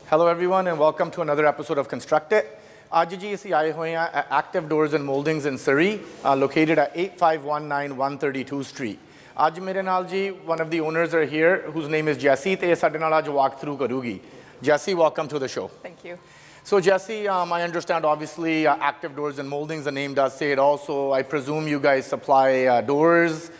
Hello everyone and welcome to another episode of Construct It. ਅੱਜ ਜੀ ਅਸੀਂ ਆਏ ਹੋਏ ਹਾਂ at Active Doors and Mouldings in Surrey, located at 8519 132 Street. ਅੱਜ ਮੇਰੇ ਨਾਲ ਜੀ one of the owners are here whose name is Jessie ਤੇ ਸਾਡੇ ਨਾਲ ਅੱਜ walk through ਕਰੂਗੀ. Jessie, welcome to the show. Thank you. So Jessie, I understand obviously Active Doors and Mouldings, the name does say it also. I presume you guys supply doors,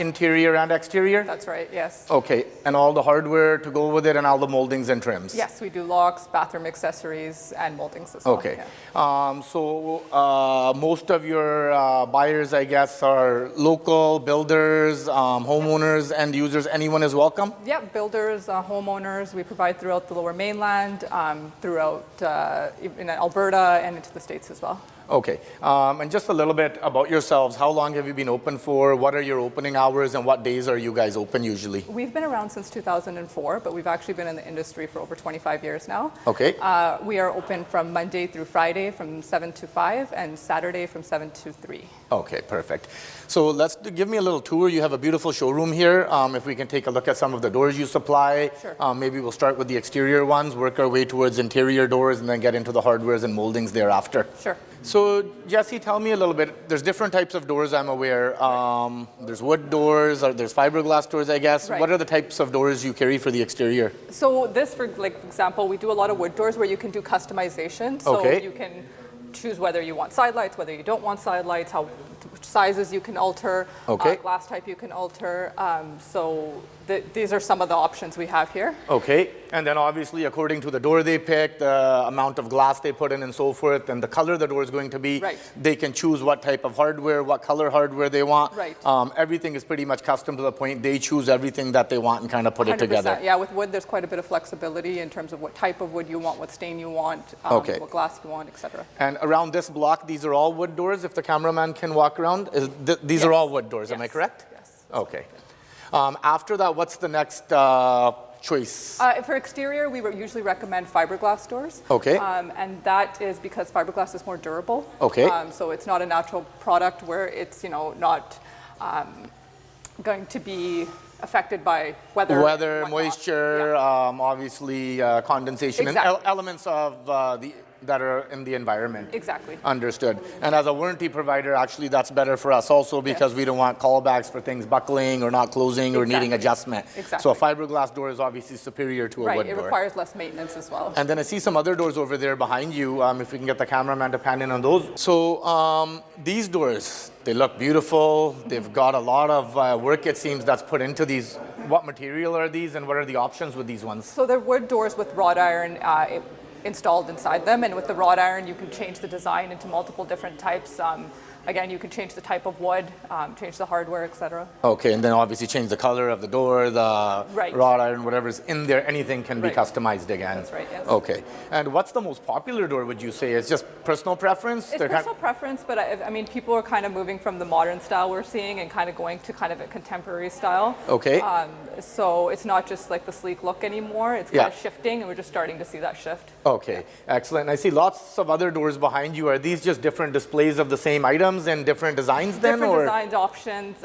interior and exterior? That's right, yes. Okay, and all the hardware to go with it and all the moldings and trims? Yes, we do locks, bathroom accessories, and moldings as well. Okay. Yeah. So most of your buyers, I guess, are local builders, homeowners, end users. Anyone is welcome? Yeah, builders, homeowners. We provide throughout the Lower Mainland, throughout in Alberta, and into the States as well. Okay, and just a little bit about yourselves. How long have you been open for? What are your opening hours and what days are you guys open usually? We've been around since 2004, but we've actually been in the industry for over 25 years now. Okay. We are open from Monday through Friday from 7 to 5 and Saturday from 7 to 3. Okay, perfect. So give me a little tour. You have a beautiful showroom here. If we can take a look at some of the doors you supply. Sure. Maybe we'll start with the exterior ones, work our way towards interior doors, and then get into the hardwares and moldings thereafter. Sure. So, Jessie, tell me a little bit. There's different types of doors, I'm aware. There's wood doors, or there's fiberglass doors, I guess. Right. What are the types of doors you carry for the exterior? So this, for example, we do a lot of wood doors where you can do customization. So Okay. you can choose whether you want side lights, whether you don't want side lights, which sizes you can alter, Okay. glass type you can alter. So these are some of the options we have here. Okay, and then obviously according to the door they pick, the amount of glass they put in and so forth, and the color the door is going to be, Right. they can choose what type of hardware, what color hardware they want. Right. Everything is pretty much custom to the point. They choose everything that they want and kind of put it together. Yeah, with wood there's quite a bit of flexibility in terms of what type of wood you want, what stain you want, Okay. what glass you want, etc. And around this block, these are all wood doors, if the cameraman can walk around? These are Yes. all wood doors, am I Yes. correct? Yes. Okay. After that, what's the next choice? For exterior, we usually recommend fiberglass doors. Okay. And that is because fiberglass is more durable. Okay. So it's not a natural product where it's not going to be affected by weather. Weather, and whatnot. moisture, Yeah. obviously condensation, Exactly. and elements of that are in the environment. Exactly. Understood. And as a warranty provider, actually, that's better for us also because Yes. we don't want callbacks for things buckling or not closing or needing Exactly. adjustment. Exactly. So a fiberglass door is obviously superior to a Right, wood it door. requires less maintenance as well. And then I see some other doors over there behind you, if we can get the cameraman to pan in on those. So these doors, they look beautiful. They've got a lot of work, it seems, that's put into these. What material are these and what are the options with these ones? So they're wood doors with wrought iron installed inside them, and with the wrought iron you can change the design into multiple different types. Again, you can change the type of wood, change the hardware, etc. Okay, and then obviously change the color of the door, the Right. wrought iron, whatever's in there, anything can be Right. customized again. That's right, yes. Okay, and what's the most popular door, would you say? It's just personal preference? It's personal preference, but I mean, people are kind of moving from the modern style we're seeing and kind of going to kind of a contemporary style. Okay. So it's not just like the sleek look anymore. It's kind Yeah. of shifting, and we're just starting to see that shift. Okay, excellent. I see lots of other doors behind you. Are these just different displays of the same items and different designs then? Different or? designs, options.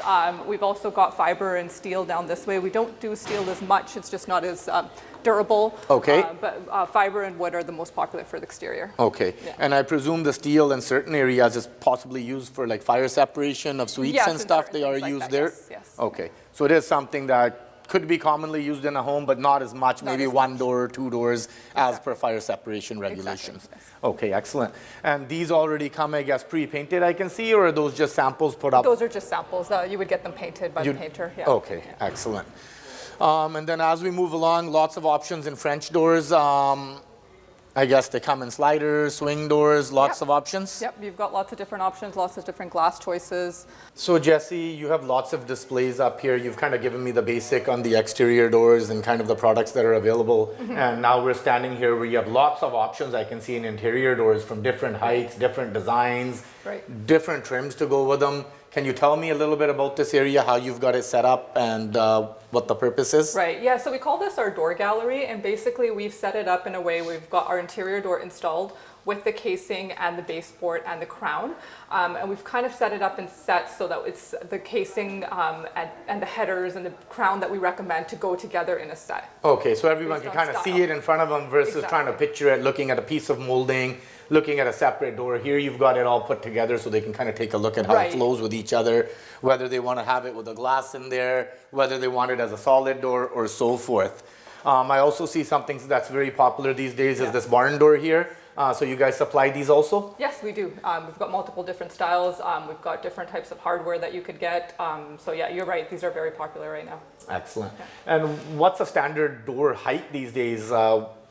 We've also got fiber and steel down this way. We don't do steel as much. It's just not as durable. Okay. But fiber and wood are the most popular for the exterior. Okay, Yeah. and I presume the steel in certain areas is possibly used for like fire separation of suites Yes, and in stuff. certain They are things like used that, there? yes, yes. Okay, so it is something that could be commonly used in a home, but not as much, Not maybe as one much. door or two doors as Exactly. per fire separation regulations. yes. Okay, excellent. And these already come, I guess, pre-painted, I can see, or are those just samples put up? Those are just samples. You would get them painted by the painter. Yeah. Okay, excellent. And then as we move along, lots of options in French doors. I guess they come in sliders, swing doors, lots Yep. of options. Yep, you've got lots of different options, lots of different glass choices. So Jessie, you have lots of displays up here. You've kind of given me the basic on the exterior doors and kind of the products that are available. And now we're standing here where you have lots of options I can see in interior doors from different heights, different designs. different trims to go with them. Can you tell me a little bit about this area, how you've got it set up and what the purpose is? Right, yeah, so we call this our door gallery, and basically we've set it up in a way we've got our interior door installed with the casing and the baseboard and the crown. And we've kind of set it up in sets so that it's the casing and the headers and the crown that we recommend to go together in a set. Okay, so everyone can kind of see it in front of them versus trying to picture it, looking at a piece of molding, looking at a separate door. Here you've got it all put together so they can kind of take a look at how it flows with each other, whether they want to have it with a glass in there, whether they want it as a solid door or so forth. I also see something that's very popular these days is this barn door here. So you guys supply these also? Yes, we do. We've got multiple different styles. We've got different types of hardware that you could get. So yeah, you're right. These are very popular right now. Excellent. Yeah. And what's a standard door height these days?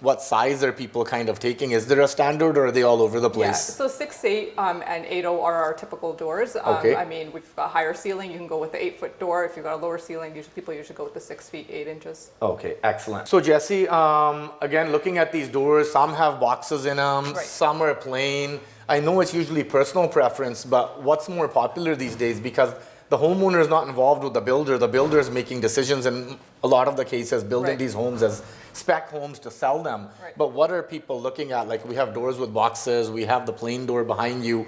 What size are people kind of taking? Is there a standard or are they all over the place? Yeah, so 6'8" and 8'0" are our typical doors. I mean, we've got higher ceiling. You can go with the 8-foot door. If you've got a lower ceiling, people usually go with the 6 feet, 8 inches. Okay, excellent. So Jesse, again, looking at these doors, some have boxes in them, some are plain. I know it's usually personal preference, but what's more popular these days? Because the homeowner is not involved with the builder. The builder is making decisions in a lot of the cases, building these homes as spec homes to sell them. But what are people looking at? Like we have doors with boxes, we have the plain door behind you.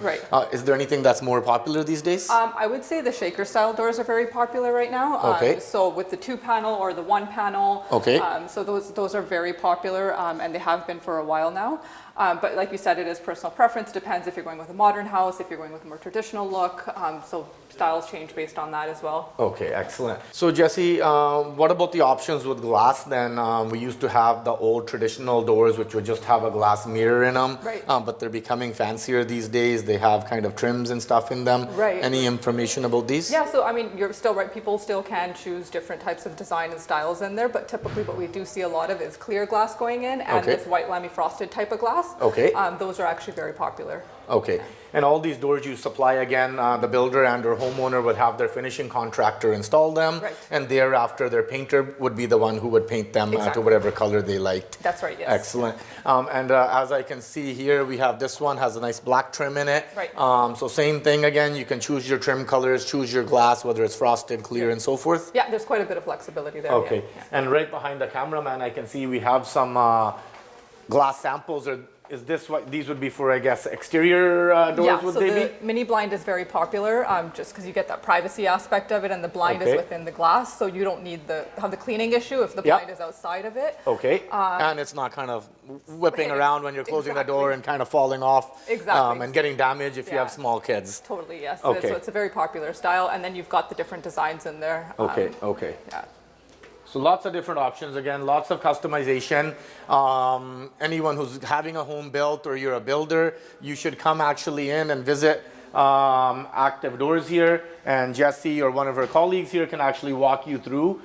Is there anything that's more popular these days? I would say the shaker style doors are very popular right now. So with the 2-panel or the 1-panel. So those are very popular and they have been for a while now. But like you said, it is personal preference. Depends if you're going with a modern house, if you're going with a more traditional look. So styles change based on that as well. Okay, excellent. So Jesse, what about the options with glass then? We used to have the old traditional doors which would just have a glass mirror in them. But they're becoming fancier these days. They have kind of trims and stuff in them. Any information about these? Yeah, so I mean, you're still right. People still can choose different types of design and styles in there. But typically what we do see a lot of is clear glass going in and this white lamy frosted type of glass. Those are actually very popular. And all these doors you supply again, the builder and or homeowner would have their finishing contractor install them, and thereafter their painter would be the one who would paint them to whatever color they liked. That's right, yes. Excellent. And as I can see here, we have this one has a nice black trim in it. So same thing again, you can choose your trim colors, choose your glass, whether it's frosted, clear, and so forth. Yeah, there's quite a bit of flexibility there. And right behind the cameraman, I can see we have some glass samples. Is this what these would be for, I guess, exterior doors, would they be? The mini blind is very popular just because you get that privacy aspect of it, and the blind is within the glass, so you don't need have the cleaning issue if the blind is outside of it. And it's not kind of whipping around when you're closing the door and kind of falling off and getting damaged if you have small kids. Totally, yes. So it's a very popular style, and then you've got the different designs in there. So lots of different options, again, lots of customization. Anyone who's having a home built or you're a builder, you should come actually in and visit Active Doors here, and Jessie or one of her colleagues here can actually walk you through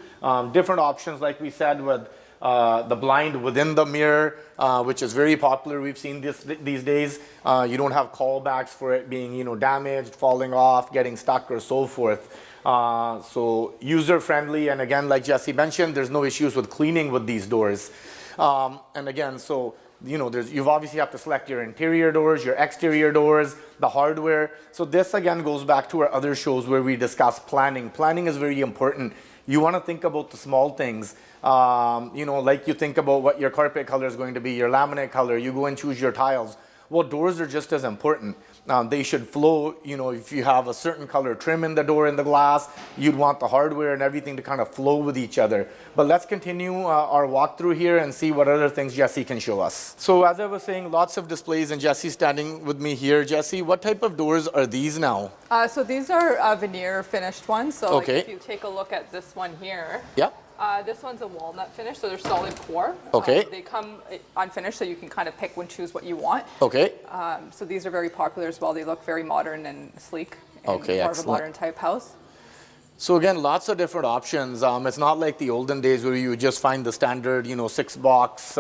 different options, like we said, with the blind within the mirror, which is very popular. We've seen this these days. You don't have callbacks for it being, damaged, falling off, getting stuck, or so forth. So user-friendly, and again, like Jesse mentioned, there's no issues with cleaning with these doors. And again, so you've obviously have to select your interior doors, your exterior doors, the hardware. So this again goes back to our other shows where we discuss planning. Planning is very important. You want to think about the small things. Like you think about what your carpet color is going to be, your laminate color. You go and choose your tiles. Well, doors are just as important. They should flow, if you have a certain color trim in the door and the glass, you'd want the hardware and everything to kind of flow with each other. But let's continue our walkthrough here and see what other things Jesse can show us. So as I was saying, lots of displays, and Jesse's standing with me here. Jesse, what type of doors are these now? So these are veneer finished ones. So like if you take a look at this one here. This one's a walnut finish, so they're solid core. They come unfinished, so you can kind of pick and choose what you want. So these are very popular as well. They look very modern and sleek. And more of a modern type house. So again, lots of different options. It's not like the olden days where you would just find the standard, 6-box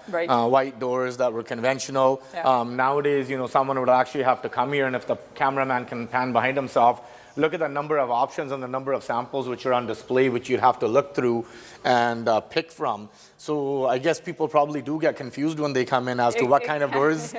white doors that were conventional. Nowadays, someone would actually have to come here, and if the cameraman can pan behind himself, look at the number of options and the number of samples which are on display, which you'd have to look through and pick from. So I guess people probably do get confused when they come in as to what kind of doors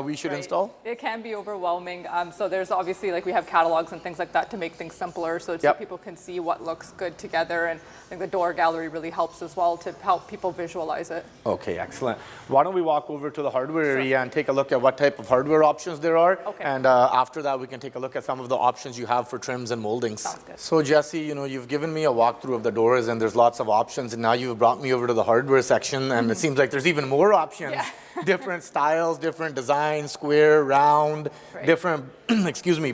we should install. It can be overwhelming. So there's obviously, like, we have catalogs and things like that to make things simpler so people can see what looks good together. And I think the door gallery really helps as well to help people visualize it. Okay, excellent. Why don't we walk over to the hardware area and take a look at what type of hardware options there are. Okay. And after that, we can take a look at some of the options you have for trims and moldings. Sounds good. So Jesse, you've given me a walkthrough of the doors and there's lots of options, and now you've brought me over to the hardware section, and it seems like there's even more options. Yeah. Different styles, different designs, square, round, different,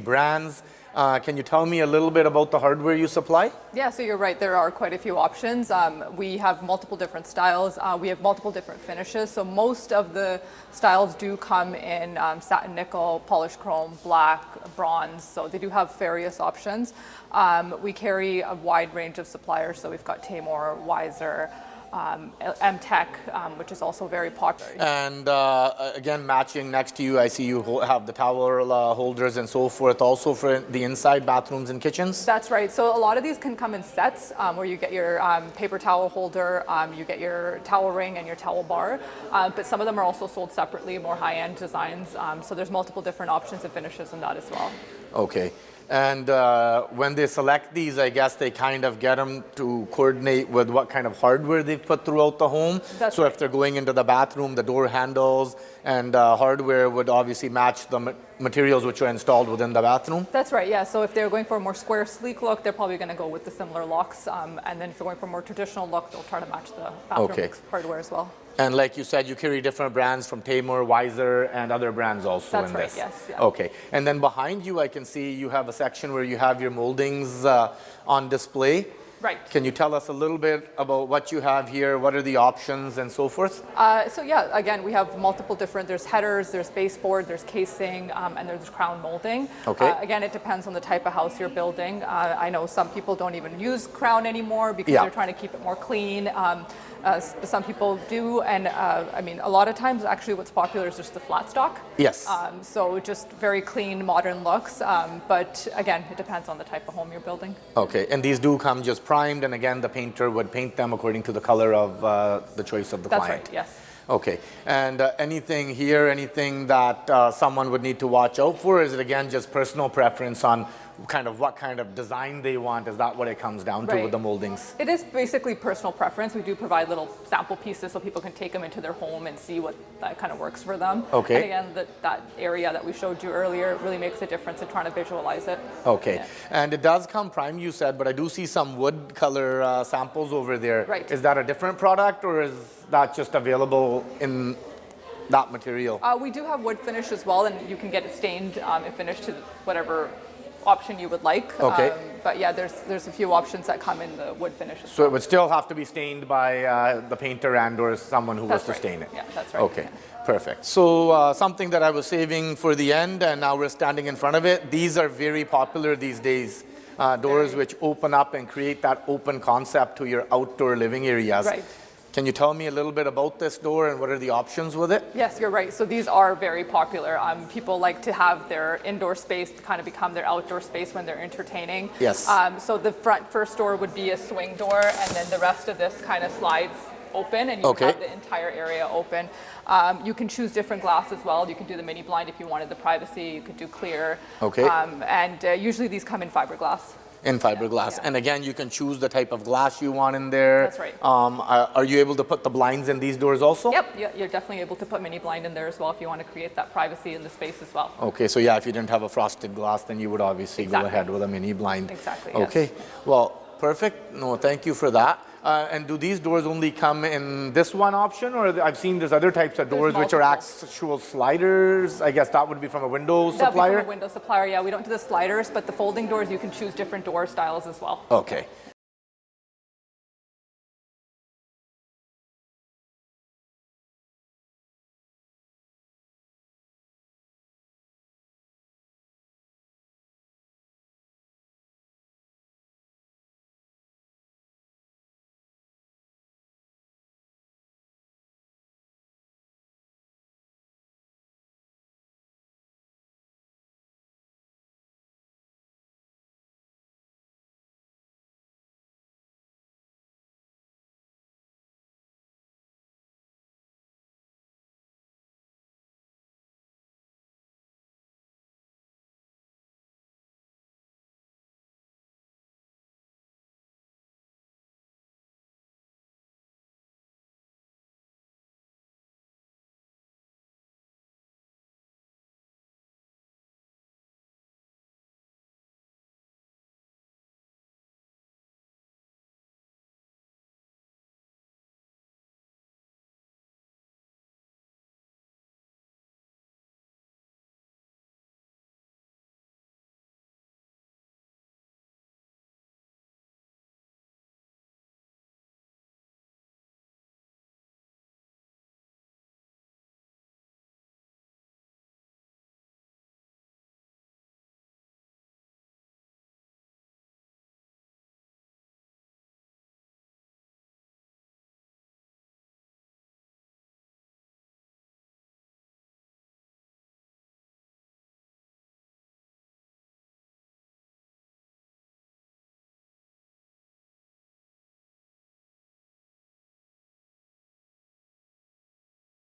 brands. Can you tell me a little bit about the hardware you supply? Yeah, so you're right. There are quite a few options. We have multiple different styles. We have multiple different finishes. So most of the styles do come in satin nickel, polished chrome, black, bronze. So they do have various options. We carry a wide range of suppliers. So we've got Taymor, Weiser, M-Tech, which is also very popular. And again, matching next to you, I see you have the towel holders and so forth, also for the inside bathrooms and kitchens? That's right. So a lot of these can come in sets where you get your paper towel holder, you get your towel ring and your towel bar, but some of them are also sold separately, more high-end designs. So there's multiple different options and finishes in that as well. Okay. And when they select these, I guess they kind of get them to coordinate with what kind of hardware they've put throughout the home. So if they're going into the bathroom, the door handles and hardware would obviously match the materials which are installed within the bathroom? That's right, yeah. So if they're going for a more square, sleek look, they're probably going to go with the similar locks. And then if they're going for a more traditional look, they'll try to match the bathroom hardware as well. And like you said, you carry different brands from Taymor, Weiser, and other brands also in this. That's right, yes. Yeah. Okay. And then behind you, I can see you have a section where you have your moldings on display. Right. Can you tell us a little bit about what you have here? What are the options and so forth? So yeah, again, we have multiple different, there's headers, there's baseboard, there's casing, and there's crown molding. Okay. Again, it depends on the type of house you're building. I know some people don't even use crown anymore because they're trying to keep it more clean. Some people do, and I mean, a lot of times actually what's popular is just the flat stock. Yes. So just very clean, modern looks, but again, it depends on the type of home you're building. Okay, and these do come just primed, and again, the painter would paint them according to the color of the choice of the client. That's right, yes. Okay, and anything here, anything that someone would need to watch out for? Is it again just personal preference on kind of what kind of design they want? Is that what it comes down to with the moldings? It is basically personal preference. We do provide little sample pieces so people can take them into their home and see what that kind of works for them. Okay. And again, that area that we showed you earlier really makes a difference in trying to visualize it. Okay, yeah. And it does come primed, you said, but I do see some wood color samples over there. Right. Is that a different product, or is that just available in that material? We do have wood finish as well, and you can get it stained and finished to whatever option you would like. Okay. But yeah, there's a few options that come in the wood finish. So it would still have to be stained by the painter and or someone who was to stain it? Yeah, that's right. Okay, perfect. So something that I was saving for the end, and now we're standing in front of it. These are very popular these days. Doors which open up and create that open concept to your outdoor living areas. Right. Can you tell me a little bit about this door and what are the options with it? Yes, you're right. So these are very popular. People like to have their indoor space to kind of become their outdoor space when they're entertaining. Yes. So the first door would be a swing door, and then the rest of this kind of slides open, and you have the entire area open. You can choose different glass as well. You can do the mini blind if you wanted the privacy. You could do clear. Okay. And usually these come in fiberglass. In fiberglass. Yeah. And again, you can choose the type of glass you want in there. That's right. Are you able to put the blinds in these doors also? Yep, you're definitely able to put mini blind in there as well if you want to create that privacy in the space as well. Okay, so yeah, if you didn't have a frosted glass, then you would obviously go ahead with a mini blind. Exactly, okay, well, perfect. No, thank you for that. And do these doors only come in this one option, or I've seen there's other types of doors which are actual sliders? I guess that would be from a window supplier? That would be from a window supplier, yeah. We don't do the sliders, but the folding doors, you can choose different door styles as well. Okay.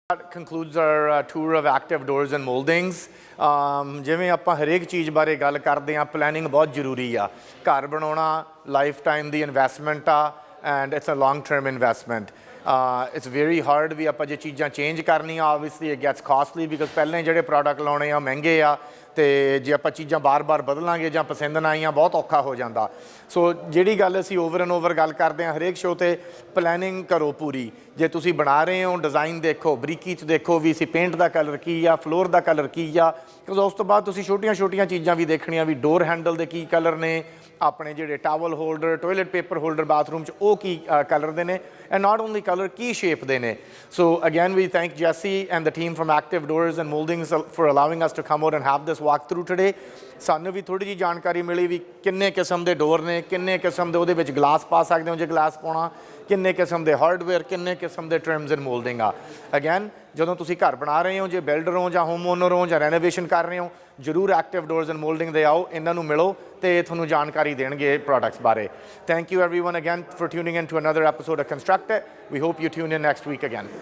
That concludes our tour of active doors and moldings. ਜਿਵੇਂ ਆਪਾਂ ਹਰੇਕ ਚੀਜ਼ ਬਾਰੇ ਗੱਲ ਕਰਦੇ ਹਾਂ, planning ਬਹੁਤ ਜ਼ਰੂਰੀ ਆ। ਘਰ ਬਣਾਉਣਾ ਲਾਈਫ ਟਾਈਮ ਦੀ ਇਨਵੈਸਟਮੈਂਟ ਆ and it's a long term investment. It's very hard ਵੀ ਆਪਾਂ ਜੇ ਚੀਜ਼ਾਂ ਚੇਂਜ ਕਰਨੀਆਂ, obviously it gets costly because ਪਹਿਲਾਂ ਜਿਹੜੇ ਪ੍ਰੋਡਕਟ ਲਾਉਣੇ ਆ ਮਹਿੰਗੇ ਆ, ਅਤੇ ਜੇ ਆਪਾਂ ਚੀਜ਼ਾਂ ਬਾਰ-ਬਾਰ ਬਦਲਾਂਗੇ ਜਾਂ ਪਸੰਦ ਨਾ ਆਈਆਂ ਬਹੁਤ ਔਖਾ ਹੋ ਜਾਂਦਾ। ਸੋ ਜਿਹੜੀ ਗੱਲ ਅਸੀਂ ਓਵਰ ਐਂਡ ਓਵਰ ਗੱਲ ਕਰਦੇ ਹਾਂ ਹਰੇਕ ਸ਼ੋਅ 'ਤੇ, ਪਲੈਨਿੰਗ ਕਰੋ ਪੂਰੀ। ਜੇ ਤੁਸੀਂ ਬਣਾ ਰਹੇ ਹੋ ਡਿਜ਼ਾਈਨ ਦੇਖੋ, ਬਰੀਕੀ 'ਚ ਦੇਖੋ ਵੀ ਅਸੀਂ ਪੇਂਟ ਦਾ ਕਲਰ ਕੀ ਆ, ਫਲੋਰ ਦਾ ਕਲਰ ਕੀ ਆ, ਬਿਕਾਜ਼ ਉਸ ਤੋਂ ਬਾਅਦ ਤੁਸੀਂ ਛੋਟੀਆਂ ਚੀਜ਼ਾਂ ਵੀ ਦੇਖਣੀਆਂ ਵੀ ਡੋਰ ਹੈਂਡਲ ਦੇ ਕੀ ਕਲਰ ਨੇ, ਆਪਣੇ ਜਿਹੜੇ towel holder, toilet paper holder bathroom 'ਚ ਉਹ ਕੀ ਕਲਰ ਦੇ ਨੇ, ਐਂਡ ਨਾਟ ਓਨਲੀ ਕਲਰ ਕੀ ਸ਼ੇਪ ਦੇ ਨੇ। So again we thank Jessie and the team from active doors and mouldings for allowing us to come out and have this walk through today. ਸਾਨੂੰ ਵੀ ਥੋੜ੍ਹੀ ਜਿਹੀ ਜਾਣਕਾਰੀ ਮਿਲੀ ਵੀ ਕਿੰਨੇ ਕਿਸਮ ਦੇ ਡੋਰ ਨੇ, ਕਿੰਨੇ ਕਿਸਮ ਦੇ ਉਹਦੇ ਵਿੱਚ ਗਲਾਸ ਪਾ ਸਕਦੇ ਹੋ ਜੇ ਗਲਾਸ ਪਾਉਣਾ, ਕਿੰਨੇ ਕਿਸਮ ਦੇ ਹਾਰਡਵੇਅਰ, ਕਿੰਨੇ ਕਿਸਮ ਦੇ ਟ੍ਰਿਮਸ ਐਂਡ ਮੋਲਡਿੰਗ ਆ। ਅਗੇਨ ਜਦੋਂ ਤੁਸੀਂ ਘਰ ਬਣਾ ਰਹੇ ਹੋ, ਜੇ ਬਿਲਡਰ ਹੋ ਜਾਂ ਹੋਮ ਓਨਰ ਹੋ ਜਾਂ ਰੈਨੋਵੇਸ਼ਨ ਕਰ ਰਹੇ ਹੋ, ਜ਼ਰੂਰ ਐਕਟਿਵ ਡੋਰਸ ਐਂਡ ਮੋਲਡਿੰਗ ਦੇ ਆਓ, ਇਹਨਾਂ ਨੂੰ ਮਿਲੋ ਅਤੇ ਤੁਹਾਨੂੰ ਜਾਣਕਾਰੀ ਦੇਣਗੇ ਪ੍ਰੋਡਕਟਸ ਬਾਰੇ। Thank you everyone again for tuning in to another episode of Construct It. We hope you tune in next week again.